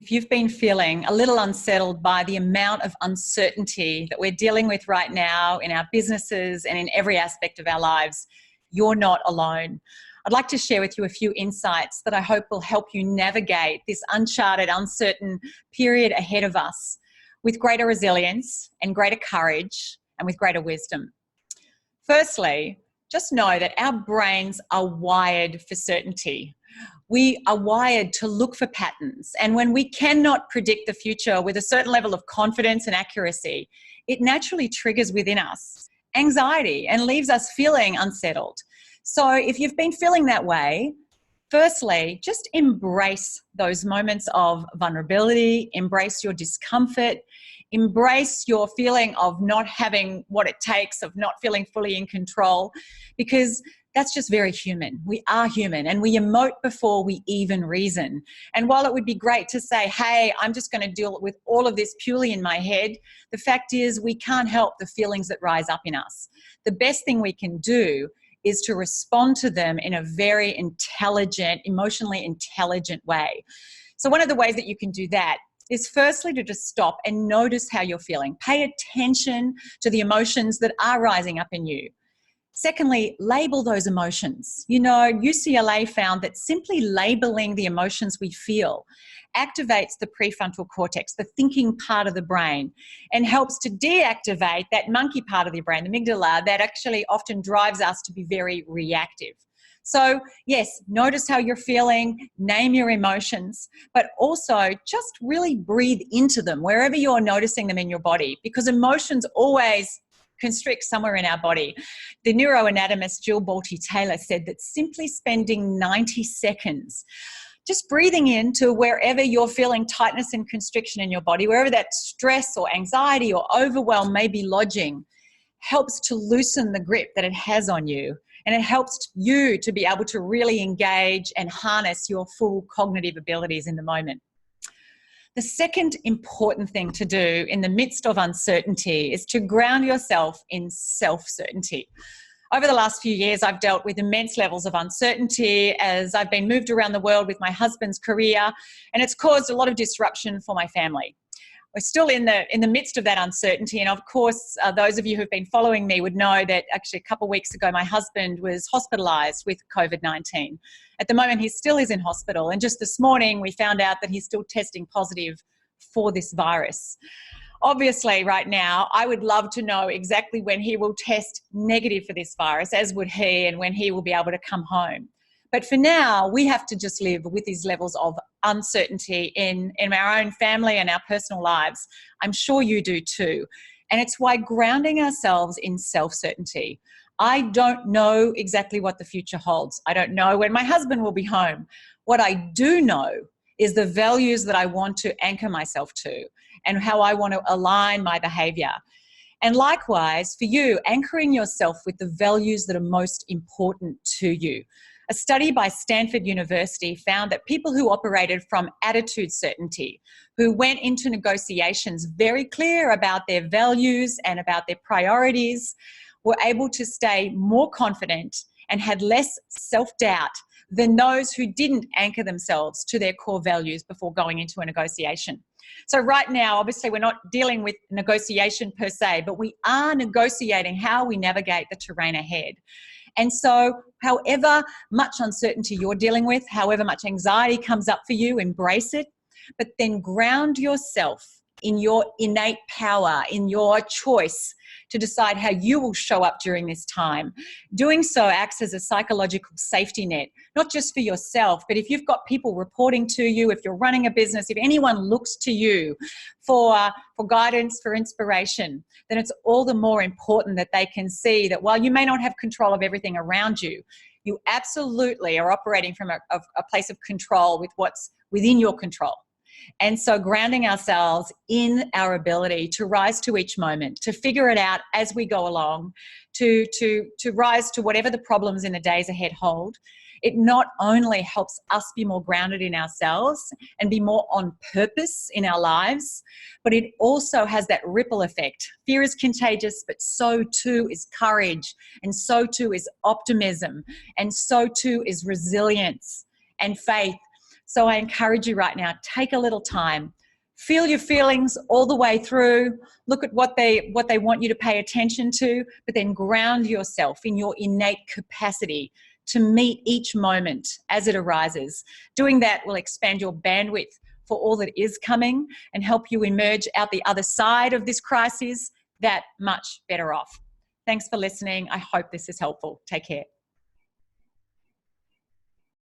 If you've been feeling a little unsettled by the amount of uncertainty that we're dealing with right now in our businesses and in every aspect of our lives, you're not alone. I'd like to share with you a few insights that I hope will help you navigate this uncharted, uncertain period ahead of us with greater resilience and greater courage and with greater wisdom. Firstly, just know that our brains are wired for certainty. We are wired to look for patterns, and when we cannot predict the future with a certain level of confidence and accuracy, it naturally triggers within us anxiety and leaves us feeling unsettled. So if you've been feeling that way, firstly, just embrace those moments of vulnerability, embrace your discomfort, embrace your feeling of not having what it takes, of not feeling fully in control, because that's just very human. We are human and we emote before we even reason. And while it would be great to say, hey, I'm just going to deal with all of this purely in my head, the fact is we can't help the feelings that rise up in us. The best thing we can do is to respond to them in a very intelligent, emotionally intelligent way. So one of the ways that you can do that is firstly to just stop and notice how you're feeling. Pay attention to the emotions that are rising up in you. Secondly, label those emotions. You know, UCLA found that simply labeling the emotions we feel activates the prefrontal cortex, the thinking part of the brain, and helps to deactivate that monkey part of the brain, the amygdala, that actually often drives us to be very reactive. So yes, notice how you're feeling, name your emotions, but also just really breathe into them wherever you're noticing them in your body, because emotions always constrict somewhere in our body. The neuroanatomist Jill Balty-Taylor said that simply spending 90 seconds just breathing into wherever you're feeling tightness and constriction in your body, wherever that stress or anxiety or overwhelm may be lodging, helps to loosen the grip that it has on you. And it helps you to be able to really engage and harness your full cognitive abilities in the moment. The second important thing to do in the midst of uncertainty is to ground yourself in self-certainty. Over the last few years, I've dealt with immense levels of uncertainty as I've been moved around the world with my husband's career, and it's caused a lot of disruption for my family. We're still in the midst of that uncertainty, and of course, those of you who've been following me would know that actually a couple of weeks ago, my husband was hospitalised with COVID-19. At the moment, he still is in hospital, and just this morning, we found out that he's still testing positive for this virus. Obviously, right now, I would love to know exactly when he will test negative for this virus, as would he, and when he will be able to come home. But for now, we have to just live with these levels of uncertainty in our own family and our personal lives. I'm sure you do too. And it's why grounding ourselves in self-certainty. I don't know exactly what the future holds. I don't know when my husband will be home. What I do know is the values that I want to anchor myself to and how I want to align my behavior. And likewise, for you, anchoring yourself with the values that are most important to you. A study by Stanford University found that people who operated from attitude certainty, who went into negotiations very clear about their values and about their priorities, were able to stay more confident and had less self-doubt than those who didn't anchor themselves to their core values before going into a negotiation. So right now, obviously, we're not dealing with negotiation per se, but we are negotiating how we navigate the terrain ahead. And so however much uncertainty you're dealing with, however much anxiety comes up for you, embrace it, but then ground yourself in your innate power, in your choice to decide how you will show up during this time. Doing so acts as a psychological safety net, not just for yourself, but if you've got people reporting to you, if you're running a business, if anyone looks to you for guidance, for inspiration, then it's all the more important that they can see that while you may not have control of everything around you, you absolutely are operating from a place of control with what's within your control. And so grounding ourselves in our ability to rise to each moment, to figure it out as we go along, to rise to whatever the problems in the days ahead hold, it not only helps us be more grounded in ourselves and be more on purpose in our lives, but it also has that ripple effect. Fear is contagious, but so too is courage, and so too is optimism, and so too is resilience and faith. So I encourage you right now, take a little time, feel your feelings all the way through, look at what they want you to pay attention to, but then ground yourself in your innate capacity to meet each moment as it arises. Doing that will expand your bandwidth for all that is coming and help you emerge out the other side of this crisis that much better off. Thanks for listening. I hope this is helpful. Take care.